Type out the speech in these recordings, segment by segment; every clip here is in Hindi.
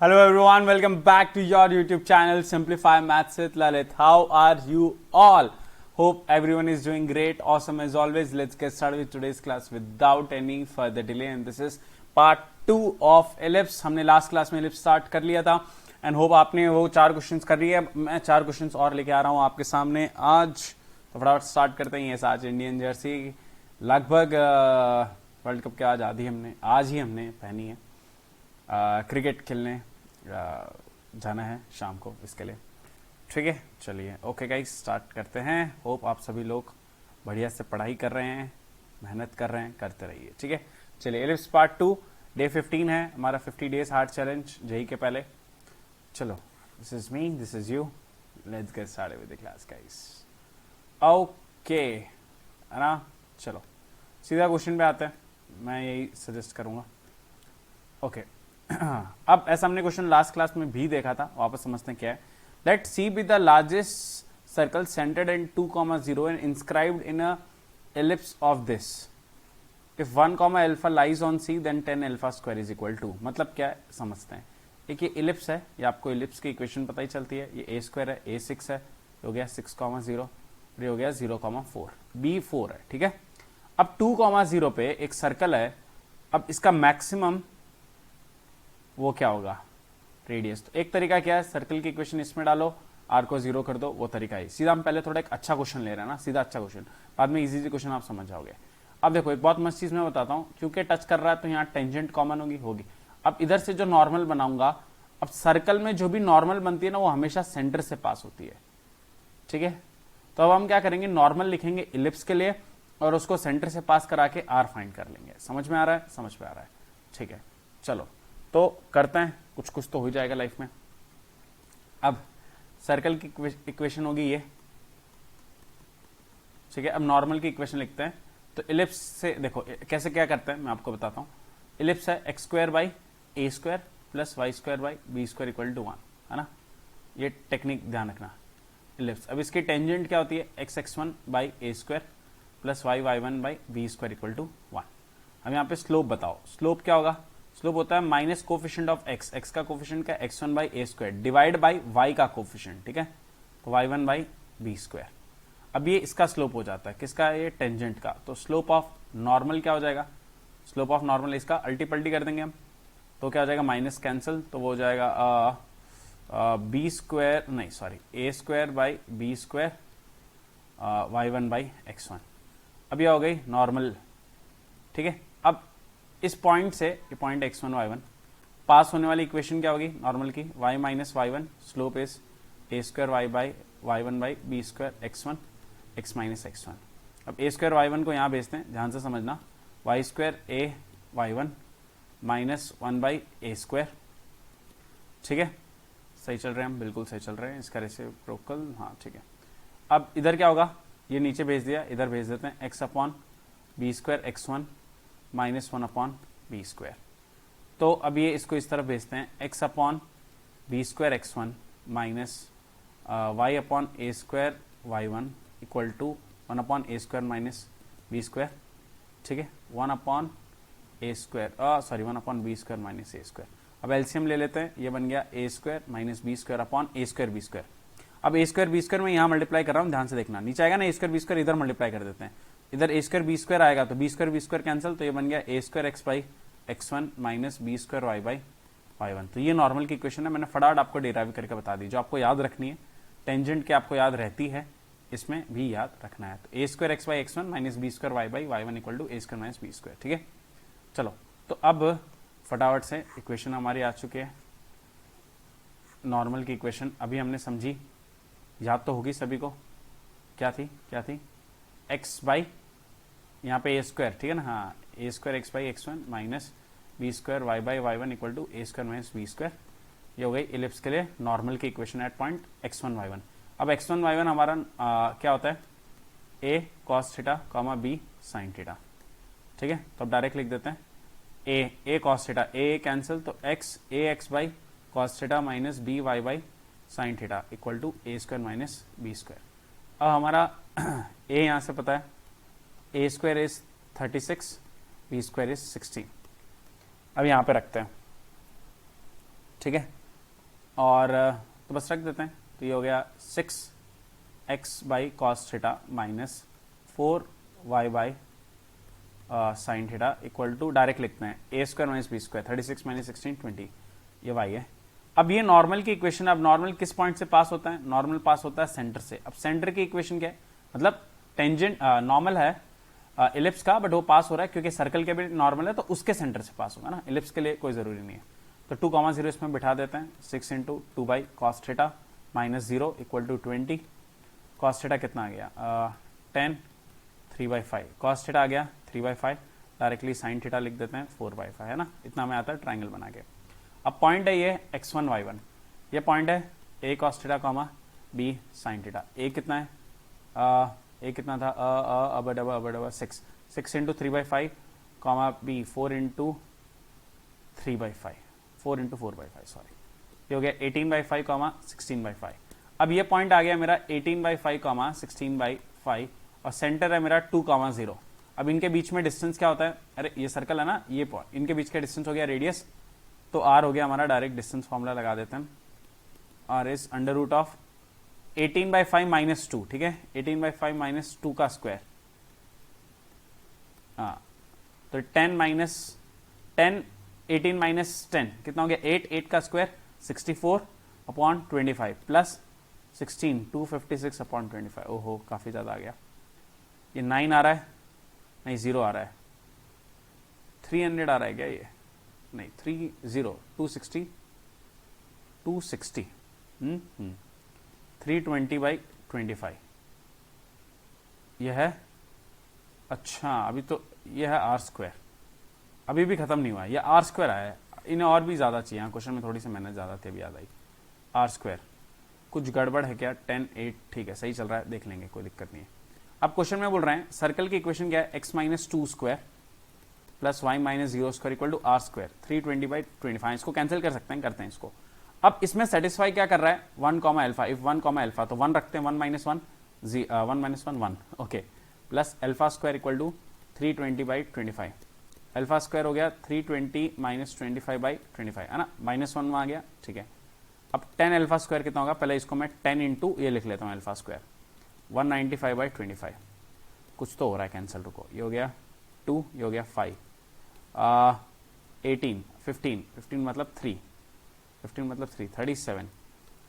Hello everyone, welcome back to your YouTube channel Simplify Maths with Lalit. How are you all? Hope everyone is doing great, awesome as always. Let's get started with today's class without any further delay. And this is part 2 of ellipse. हमने लास्ट क्लास में ellipse स्टार्ट कर लिया था एंड होप आपने वो 4 क्वेश्चंस कर लिया है. मैं 4 क्वेश्चंस और लेके आ रहा हूँ आपके सामने आज. तो फटाफट स्टार्ट करते हैं. यस, आज इंडियन जर्सी लगभग वर्ल्ड कप के आज ही हमने पहनी है. क्रिकेट खेलने जाना है शाम को इसके लिए. ठीक है, चलिए ओके गाइस, स्टार्ट करते हैं. होप आप सभी लोग बढ़िया से पढ़ाई कर रहे हैं, मेहनत कर रहे हैं, करते रहिए. ठीक है, चलिए एलिप्स पार्ट 2 डे 15 है हमारा 50 डेज हार्ड चैलेंज जेई के पहले. चलो, this is me, this is you, let's get started with the class guys. Okay है ना, चलो सीधा क्वेश्चन पे आते हैं. मैं यही सजेस्ट करूंगा. ओके अब ऐसा हमने क्वेश्चन लास्ट क्लास में भी देखा था, वापस समझते हैं क्या है. Let C be the largest circle centered in 2,0 and inscribed in a ellipse of this. If 1, alpha lies on C then 10 alpha square is equal to. मतलब क्या है समझते हैं. एक ये एलिप्स है, ये आपको एलिप्स की इक्वेशन पता ही चलती है. ये a स्क्वायर है, a6 है, ये हो गया 6,0, ये हो गया 0,4, b4 है. ठीक है, अब 2,0 पे एक सर्कल है. अब इसका मैक्सिमम वो क्या होगा, रेडियस. तो एक तरीका क्या है, सर्कल की इक्वेशन इसमें डालो, आर को 0 कर दो, वो तरीका है. सीधा हम पहले थोड़ा एक अच्छा क्वेश्चन ले रहे हैं ना, सीधा अच्छा क्वेश्चन, बाद में इजी क्वेश्चन आप समझ जाओगे. अब देखो एक बहुत मस्त चीज मैं बताता हूँ, क्योंकि टच कर रहा है तो यहाँ टेंजेंट कॉमन होगी. अब इधर से जो नॉर्मल बनाऊंगा, अब सर्कल में जो भी नॉर्मल बनती है ना, वो हमेशा सेंटर से पास होती है. ठीक है, तो अब हम क्या करेंगे, नॉर्मल लिखेंगे इलिप्स के लिए और उसको सेंटर से पास करा के आर फाइंड कर लेंगे. समझ में आ रहा है, समझ में आ रहा है. ठीक है, चलो तो करते हैं, कुछ कुछ तो हो जाएगा लाइफ में. अब सर्कल की इक्वेशन होगी ये. ठीक है, अब नॉर्मल की इक्वेशन लिखते हैं. तो इलिप्स से देखो कैसे क्या करते हैं, मैं आपको बताता हूं. इलिप्स है x square by a square plus y square by b square equal to 1, है ना. ये टेक्निक ध्यान रखना, इलिप्स. अब इसकी टेंजेंट क्या होती है, x(x1) by a square plus y(y1) by b square equal to 1. अब यहाँ पे स्लोप बताओ. स्लोप क्या होगा, स्लोप होता है minus coefficient of x. x का कोफिशिएंट क्या, x1 by a square divide by y का कोफिशिएंट. ठीक है, तो y1 बाई बी स्क्वायर. अब ये इसका स्लोप हो जाता है, किसका, ये टेंजेंट का. तो स्लोप ऑफ नॉर्मल क्या हो जाएगा, स्लोप ऑफ नॉर्मल इसका अल्टी पल्टी कर देंगे हम, तो क्या हो जाएगा, माइनस कैंसिल, तो वो हो जाएगा बी स्क्वायर नहीं sorry a square by b square y1 by x1. अब ये हो गई नॉर्मल. ठीक है, अब इस पॉइंट से ये पॉइंट x1 y1 पास होने वाली इक्वेशन क्या होगी नॉर्मल की, y minus y1, slope is a square y by y1 by b square x1 x minus x1. अब a स्क्वायर y1 को यहाँ भेजते हैं, ध्यान से समझना, y square a y1 minus 1 by a square. ठीक है, सही चल रहे हैं हम, बिल्कुल सही चल रहे हैं. इसका रेसिप्रोकल, हाँ ठीक है. अब इधर क्या होगा, ये नीचे भेज दिया, इधर भेज देते हैं x upon b square x1 minus 1 upon b square. तो अब ये इसको इस तरफ भेजते हैं, x upon b square x1 minus y upon a square y1 equal to 1 upon a square minus b square. ठीक है, 1 upon a square sorry 1 upon b square minus a square. अब एलसीएम ले लेते हैं, ये बन गया a square minus b square upon a square b square. अब ए स्क्वायर बी स्क्वायर में यहाँ मल्टीप्लाई कर रहा हूँ, ध्यान से देखना, नीचे आएगा ना ए स्क्वायर बी स्क्वायर, इधर मल्टीप्लाई कर देते हैं. इधर ए स्क्वायर बी स्क्वायर आएगा तो बी स्क्वायर कैंसिल, तो ये बन गया a square x by x1 minus b square y by y1. तो ये नॉर्मल की इक्वेशन है, मैंने फटाफट आपको डेराइव करके बता दी. जो आपको याद रखनी है, टेंजेंट के आपको याद रहती है, इसमें भी याद रखना है. तो a square x by x1 minus b square y by y1 equal to a square minus b square. ठीक है, चलो तो अब फटाफट से इक्वेशन हमारी आ चुकी है. नॉर्मल की इक्वेशन अभी हमने समझी, याद तो होगी सभी को. क्या थी x बाई यहाँ पे ए स्क्वायर, ठीक है ना, हाँ, a square x by x1 minus b square y by y1 equal to a square minus b square. ये हो गई इलिप्स के लिए नॉर्मल की equation eight point x1 y1. अब x1 y1 हमारा क्या होता है, a cos theta comma b sin theta. ठीक है, तो अब डायरेक्ट लिख देते हैं a cos theta, a cancel, तो x by cos theta minus b y by sin theta equal to a square minus b square. अब हमारा a यहाँ से पता है, a square is 36, b square is 16. अब यहाँ पे रखते हैं, ठीक है। और तो बस रख देते हैं, तो ये हो गया 6x by cos theta minus 4y by sine theta equal to, direct लिखते हैं a square minus b square, 36 minus 16 20, ये y है। अब ये नॉर्मल की इक्वेशन, अब नॉर्मल किस पॉइंट से पास होता है? नॉर्मल पास होता है सेंटर से। अब सेंटर की इक्वेशन क्या है? मतलब टेंजेंट नॉर्मल है इलिप्स का, बट वो पास हो रहा है क्योंकि सर्कल के भी नॉर्मल है तो उसके सेंटर से पास होगा ना, इलिप्स के लिए कोई जरूरी नहीं है। तो 2,0 इसमें बिठा देते हैं, 6 into 2 by cos theta minus 0 equal to 20। Cos theta कितना आ गया? 10, 3/5। कॉस थीटा आ गया 3/5, डायरेक्टली साइन थीटा लिख देते हैं 4/5, है ना, इतना में आता है ट्राइंगल बना के। अब पॉइंट है ये x1 y1, ये पॉइंट है a cos theta comma b sin theta. a कितना है? a कितना था? अब 6 into 3/5 comma b 4 into 3/5, 4 into 4/5 sorry, ये हो गया 18/5 कॉमा 16/5। अब ये पॉइंट आ गया मेरा 18/5 कॉमा 16/5 और सेंटर है मेरा 2,0। अब इनके बीच में डिस्टेंस क्या होता है? अरे ये सर्कल है ना, ये पॉइंट, इनके बीच का डिस्टेंस हो गया रेडियस, तो r हो गया हमारा, डायरेक्ट डिस्टेंस फॉर्मूला लगा देते हैं, r is under root of 18/5 minus 2, ठीक है, 18/5 माइनस 2 का स्क्वायर, तो 10 माइनस 10, 18 माइनस 10 कितना हो गया? 8 का स्क्वायर 64/25 प्लस 16 256/25। ओहो काफी ज्यादा आ गया, ये 9 आ रहा है, नहीं 0 आ रहा है, 300 आ रहा है क्या ये? नहीं 260 320/25 यह है। अच्छा अभी तो यह है आर स्क्वायर, अभी भी खत्म नहीं हुआ है, यह आर स्क्वायर आया है, इन्हें और भी ज्यादा चाहिए, क्वेश्चन में थोड़ी सी मेहनत ज्यादा थी, अभी याद आई। आर स्क्वायर कुछ गड़बड़ है क्या? 10 8 ठीक है, सही चल रहा है, देख लेंगे, कोई दिक्कत नहीं है। अब क्वेश्चन में बोल रहे हैं सर्कल की इक्वेशन क्या है? x minus 2 square plus y minus 0 square equal to r square 320/25। इसको कैंसिल कर सकते हैं, करते हैं इसको। अब इसमें सेटिस्फाई क्या कर रहा है? 1 अल्फा, इफ 1 अल्फा तो 1 रखते हैं, 1 minus 1 1 okay, plus alpha square equal to 320/25। Alpha square हो गया 320 माइनस 25/25, है ना, -1 आ गया, ठीक है। अब 10 अल्फा स्क्वायर कितना होगा? पहले इसको मैं 10 इंटू ये लिख लेता हूँ अल्फा स्क्वायर, 195/25। कुछ तो हो रहा है कैंसिल, रुको, ये हो गया 2, ये हो गया 5, 18 15 मतलब 3, 15 मतलब 3, 37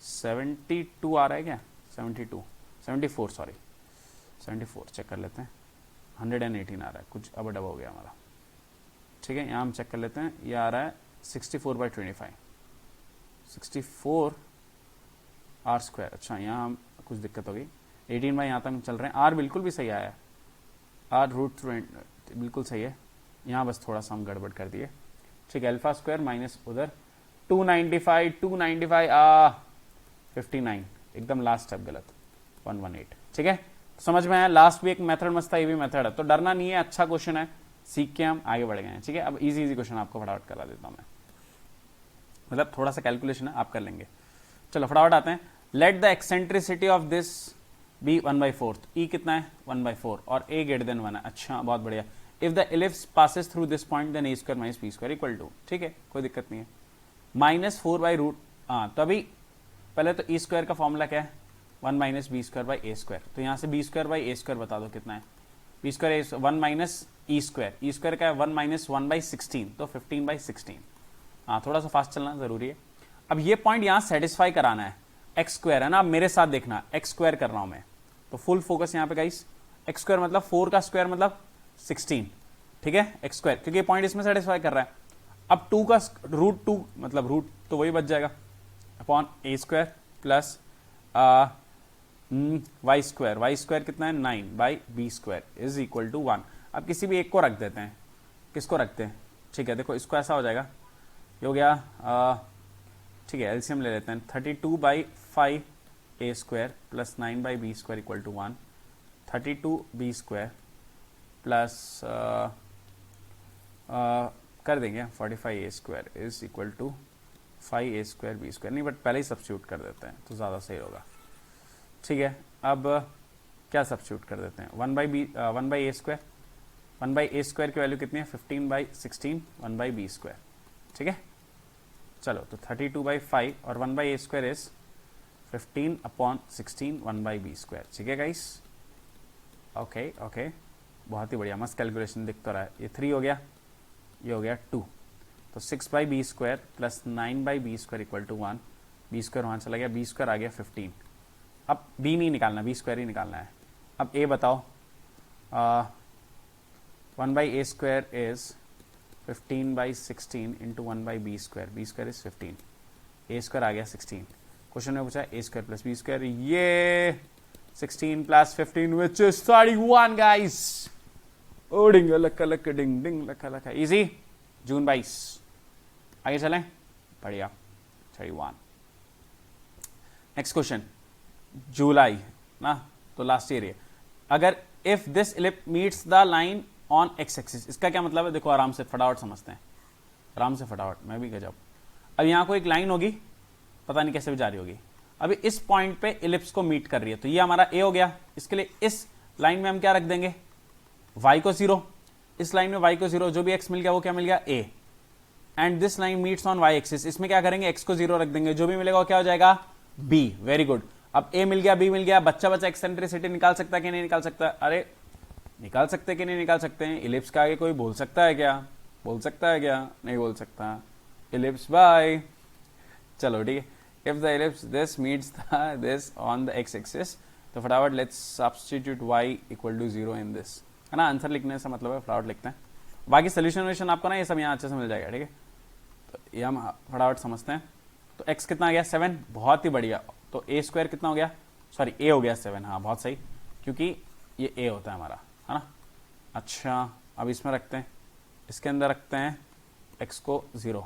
72 आ रहा है क्या? 74 सॉरी 74 चेक कर लेते हैं, 118 आ रहा है, कुछ अब डब हो गया हमारा, ठीक है। यहाँ हम चेक कर लेते हैं, ये आ रहा है 64/25, 64 आर स्क्वायर। अच्छा यहाँ हम कुछ दिक्कत हो गई, 18 बाई यहाँ तक चल रहे हैं, आर बिल्कुल भी सही आया है, आर रूट बिल्कुल सही है, यहाँ बस थोड़ा सा हम गड़बड़ कर दिए, ठीक है। अल्फा स्क्वायर माइनस उधर 295 59, एकदम लास्ट स्टेप गलत, 118, ठीक है। समझ में आया? लास्ट भी एक मेथड मस्त था, ये भी मेथड है, तो डरना नहीं है, अच्छा क्वेश्चन है, सीख के हम आगे बढ़ गए हैं, ठीक है। अब इजी क्वेश्चन आपको फटाफट करा देता हूं मैं, मतलब थोड़ा सा कैलकुलेशन है, आप कर लेंगे। चलो फटाफट आते हैं। Let the eccentricity of this be 1/4, e कितना है? 1/4 और a ग्रेटर देन 1 है। अच्छा बहुत बढ़िया। If the ellipse passes through this point then a square minus b square equal to, ठीक है, कोई दिक्कत नहीं है, -4/रूट, तो अभी पहले तो e स्क्वायर का फॉर्मूला क्या है? 1 minus b square by a square, तो यहाँ से b square by a square बता दो कितना है? b square 1 minus e square, e square का है 1 माइनस 1/16, तो 15/16। थोड़ा सा फास्ट चलना जरूरी है। अब ये पॉइंट यहाँ सेटिस्फाई कराना है, एक्स स्क्वायर है ना, अब मेरे साथ देखना, एक्स स्क्वायर कर रहा हूं मैं, तो फुल फोकस यहाँ पे गाइस, एक्स स्क्वायर मतलब 4 का स्क्वायर मतलब 16, ठीक है, एक्स स्क्वायर, क्योंकि पॉइंट इसमें सेटिस्फाई कर रहा है। अब 2 का रूट 2 मतलब रूट तो वही बच जाएगा upon a square plus y square, y square कितना है? 9/b square is equal to 1। अब किसी भी एक को रख देते हैं, किसको रखते हैं? ठीक है, देखो इसको ऐसा हो जाएगा, ये हो गया, ठीक है, एलसीएम ले लेते हैं, 32/5 a square plus 9/b square equal to 1, 32b square plus कर देंगे 45 a square is equal to 5 a square b square, नहीं बट पहले ही सब्स्टिट्यूट कर देते हैं तो ज़्यादा सही होगा, ठीक है। अब क्या सब्स्टिट्यूट कर देते हैं? 1/ए स्क्वायर, 1/ए स्क्वायर की वैल्यू कितनी है? 15/16, 1/b स्क्वायर, ठीक है। चलो तो 32/5 और 1/a² इज 15/16 1/b²। ठीक है गाइस, ओके ओके, बहुत ही बढ़िया, मस्त कैलकुलेशन दिख तो रहा है। ये 3 हो गया, ये हो गया 2, तो 6/b² plus 9/b² equal to 1। b² वहाँ चला गया, b² आ गया 15। अब b नहीं निकालना, b² ही निकालना है। अब a बताओ, 1/a² is 15/16 into 1/b², b² is 15, a² आ गया 16। क्वेश्चन में पूछा a² प्लस b², ये 16 प्लस 15 विच इज 31 गाइस। ओ डिंग लक्का लक्का डिंग डिंग लक्का लक्का, इजी। जून 22, आगे चलें, बढ़िया, 31। नेक्स्ट क्वेश्चन, जुलाई ना, तो लास्ट ईयर है। अगर if this ellipse meets the line on x axis, इसका क्या मतलब है? देखो आराम से फटाफट समझते हैं, आराम से फटाफट, मैं भी गजब। अब यहां को एक लाइन होगी, पता नहीं कैसे भी जा रही होगी, अभी इस पॉइंट पे इलिप्स को मीट कर रही है, तो ये हमारा ए हो गया। इसके लिए इस लाइन में हम क्या रख देंगे? y को 0, इस लाइन में y को 0, जो भी x मिल गया वो क्या मिल गया? a। And this line meets on y axis, इसमें क्या करेंगे? x को 0 रख देंगे, जो भी मिलेगा वो क्या हो जाएगा? b। Very good. अब a मिल गया, b मिल गया, बच्चा बच्चा एक्सेंट्रिसिटी निकाल सकता है कि नहीं निकाल सकता? अरे निकाल सकते कि नहीं निकाल सकते हैं? इलिप्स के आगे कोई बोल सकता है क्या? बोल सकता है क्या? नहीं बोल सकता। इलिप्स बाय, चलो ठीक है। If the ellipse this meets this on the x axis, तो फटाफट let's substitute y equal to 0 in this, है ना। आंसर लिखने से मतलब है, फटाफट लिखते हैं। बाकी सोल्यूशन आपको ना ये सब यहाँ अच्छे से मिल जाएगा, ठीक है। तो ये हम फटाफट समझते हैं। तो x कितना आ गया? 7, बहुत ही बढ़िया। तो a² कितना हो गया? सॉरी a हो गया 7, हाँ बहुत सही, क्योंकि ये a होता है हमारा, है ना। अच्छा, अब इसमें रखते हैं, इसके अंदर रखते हैं x को 0,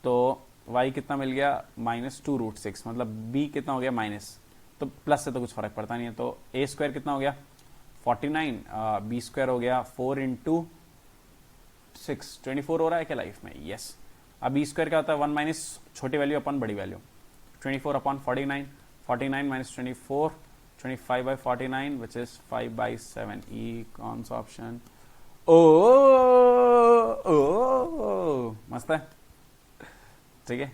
तो y कितना मिल गया? -2√6, मतलब b कितना हो गया? माइनस, तो प्लस से तो कुछ फर्क पड़ता नहीं है। तो a² कितना हो गया? 49, b² हो गया 4 इंटू 6, 24 हो रहा है क्या लाइफ में? यस। अब b² क्या होता है? 1 माइनस छोटी वैल्यू अपन बड़ी वैल्यू, 24/49, 49 माइनस 24, 25/49 विच इज 5/7। ई कौन सा ऑप्शन? ओ मस्त है, ठीक है।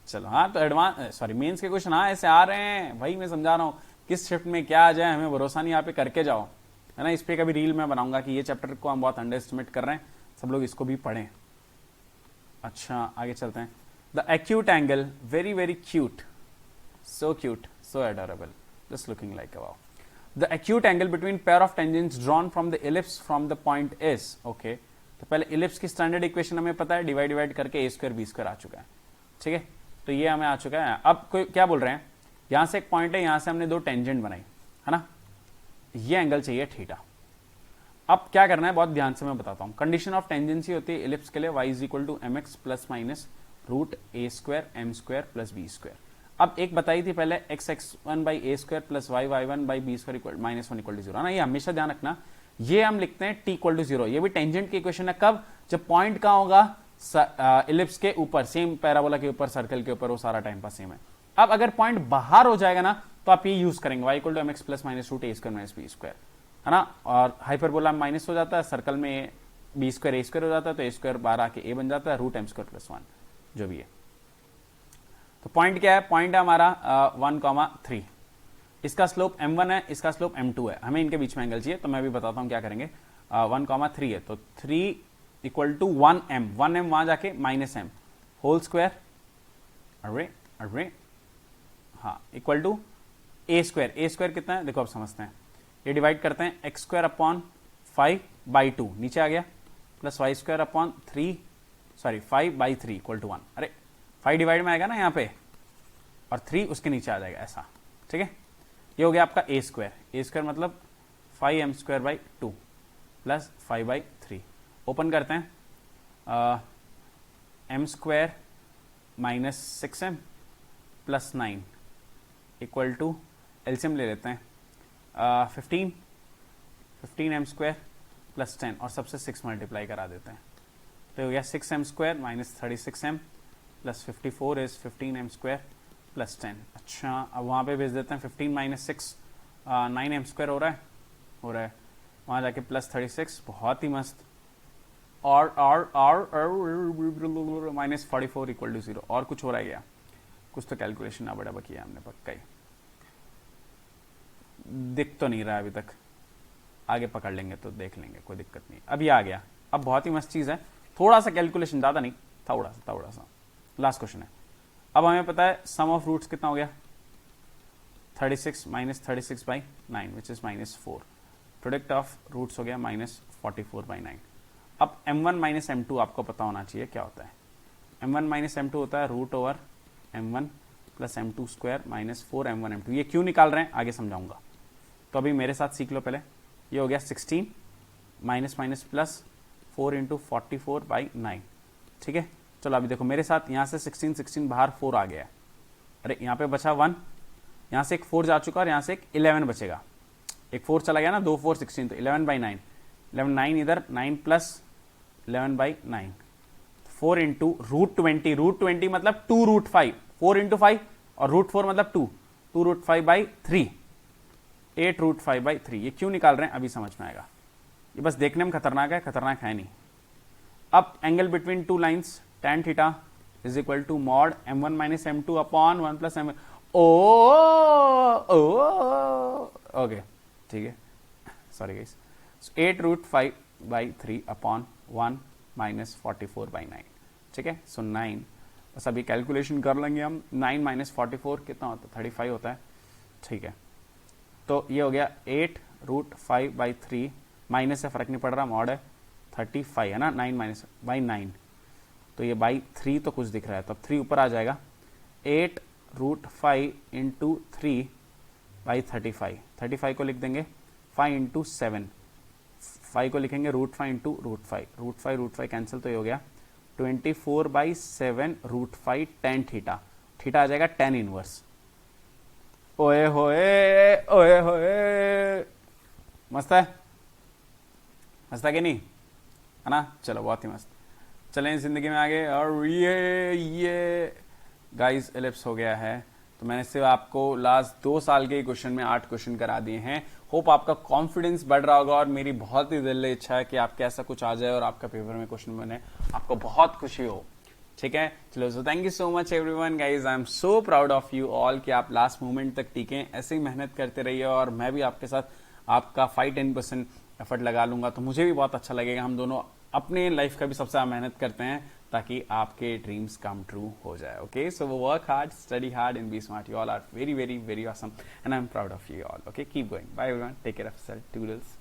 चलो हाँ, तो एडवांस सॉरी मेंस के क्वेश्चन हाँ ऐसे आ रहे हैं भाई, मैं समझा रहा हूँ किस शिफ्ट में क्या आ जाए, हमें भरोसा नहीं, यहाँ पे करके जाओ, है ना। इस पे कभी रील में बनाऊंगा कि ये चैप्टर को हम बहुत अंडर एस्टिमेट कर रहे हैं, सब लोग इसको भी पढ़ें। अच्छा आगे चलते हैं। The acute angle, very very cute, so cute, so adorable, just looking like a wow. The acute angle between pair of tangents drawn from the ellipse from the point is, okay. तो पहले इलिप्स की स्टैंडर्ड इक्वेशन हमें पता है, डिवाइड करके a² b² आ चुका है, ठीक है। तो ये हमें आ चुका है। अब कोई क्या बोल रहे हैं, यहां से एक पॉइंट है, यहां से हमने 2 टेंजेंट बनाई, है ना। ये एंगल चाहिए थीटा। अब क्या करना है, बहुत ध्यान से मैं बताता हूं। कंडीशन ऑफ टेंजेंसी होती है इलिप्स के लिए y is equal to mx plus minus √a² m² plus b²। अब एक बताई थी पहले x1/a² plus y1/b² -1 equal to 0, है ना। ये हमेशा ध्यान रखना, ये हम लिखते हैं t इक्वल टू 0। ये भी टेंजेंट की इक्वेशन है, कब? जब पॉइंट कहां होगा? इलिप्स के ऊपर, सेम पैराबोला के ऊपर, सर्कल के ऊपर, वो सारा टाइम पास सेम है। अब अगर पॉइंट बाहर हो जाएगा ना, तो आप ये यूज करेंगे y equal to mx plus minus √a² minus b², है ना। और हाइपरबोला में माइनस हो जाता है, सर्कल में b² a² हो जाता है, तो a² बाहर आके a बन जाता है, √m² प्लस 1 जो भी है। तो पॉइंट क्या है? पॉइंट है हमारा 1,3। इसका स्लोप m1 है, इसका स्लोप m2 है, हमें इनके बीच में एंगल चाहिए। तो मैं भी बताता हूं क्या करेंगे। 1,3 है, तो 3 इक्वल टू 1m, 1m वहां जाके -m होल स्क्वायर, अरे अरे हाँ, इक्वल टू a² कितना है देखो, अब समझते हैं। ये डिवाइड करते हैं x² 5/2 नीचे आ गया, plus y² 3, sorry 5/3 equal to 1। अरे 5 डिवाइड में आएगा ना यहाँ पे, और 3 उसके नीचे आ जाएगा, ऐसा, ठीक है। ये हो गया आपका a² मतलब 5m²/2 प्लस 5/3। ओपन करते हैं, m² minus 6m plus 9 equal to, LCM ले लेते हैं, 15m² प्लस 10 और सबसे 6 मल्टीप्लाई करा देते हैं, तो हो गया 6m² minus 36m plus 54 is 15m² plus 10। अच्छा अब वहाँ पे भेज देते हैं, 15 माइनस 6 9m² हो रहा है, वहाँ जाके प्लस 36, बहुत ही मस्त। और माइनस 44 इक्वल टू 0। और कुछ हो रहा है क्या? कुछ तो कैलकुलेशन ना बड़ा किया हमने पक्का ही, दिख तो नहीं रहा अभी तक, आगे पकड़ लेंगे तो देख लेंगे, कोई दिक्कत नहीं। अभी आ गया। अब बहुत ही मस्त चीज है, थोड़ा सा कैलकुलेशन, ज्यादा नहीं, थोड़ा सा। लास्ट क्वेश्चन है। अब हमें पता है सम ऑफ रूट्स कितना हो गया, 36 minus 36 by 9 which is -4। Product of roots हो गया -44/9। अब m1 माइनस m2 आपको पता होना चाहिए क्या होता है। m1 माइनस m2 होता है root over m1 plus m2 square minus 4m1 m2। ये क्यों निकाल रहे हैं आगे समझाऊंगा, तो अभी मेरे साथ सीख लो पहले। ये हो गया 16 माइनस माइनस प्लस 4 इंटू 44/9। ठीक है, चलो अभी देखो मेरे साथ, यहां से 16 बाहर 4 आ गया है। अरे यहाँ पे बचा 1, यहां से एक 4 जा चुका और यहां से एक 11 बचेगा। एक 4 चला गया ना, 2 4 16, तो 11/9, 9 इधर, 9 प्लस 11/9, 4 इंटू √20। √20 मतलब 2√5, 4 इंटू 5, और √4 मतलब 2, 2√5/3, 8√5/3। ये क्यों निकाल रहे हैं अभी समझ में आएगा, ये बस देखने में खतरनाक है, खतरनाक है नहीं। अब angle between two lines tan theta is equal to mod m1 minus m2 upon 1 plus m। Okay ठीक है, सॉरी गाइस, 8√5/3 अपॉन 1 माइनस 44/9। ठीक है, सो 9, बस अभी कैलकुलेशन कर लेंगे हम। 9 माइनस 44 कितना होता है, 35 होता है। ठीक है, तो ये हो गया 8√5/3, माइनस से फर्क नहीं पड़ रहा, मॉड है 35 है ना, 9 माइनस बाई 9, तो ये बाई 3 तो कुछ दिख रहा है, तब 3 ऊपर आ जाएगा। 8√5 इंटू 3/35, 35 को लिख देंगे 5 इंटू 7, 5 को लिखेंगे √5 इंटू √5, √5 कैंसिल, तो ये हो गया 24/7 √5 tan थीटा। थीटा आ जाएगा tan इनवर्स। ओए होए ओए होए, मस्त है, मस्त है कि नहीं, है ना? चलो बहुत ही मस्त, चलें जिंदगी में आगे। और ये गाइस एलिप्स हो गया है, तो मैंने सिर्फ आपको लास्ट 2 साल के क्वेश्चन में 8 क्वेश्चन करा दिए हैं। होप आपका कॉन्फिडेंस बढ़ रहा होगा, और मेरी बहुत ही दिल इच्छा है कि आपके ऐसा कुछ आ जाए और आपका पेपर में क्वेश्चन बने, आपको बहुत खुशी हो। ठीक है, चलो, so thank you so much everyone guys, I am so proud of you all कि आप लास्ट मोमेंट तक टिके, ऐसे ही मेहनत करते रहिए, और मैं भी आपके साथ आपका 5-10% एफर्ट लगा लूंगा, तो मुझे भी बहुत अच्छा लगेगा। हम दोनों अपने लाइफ का भी सबसे ज्यादा मेहनत करते हैं ताकि आपके ड्रीम्स कम ट्रू हो जाए। Okay, so work hard, study hard and be smart. You all are very very very awesome and I am proud of you all. Okay, keep going, bye everyone, take care of yourself, toodles.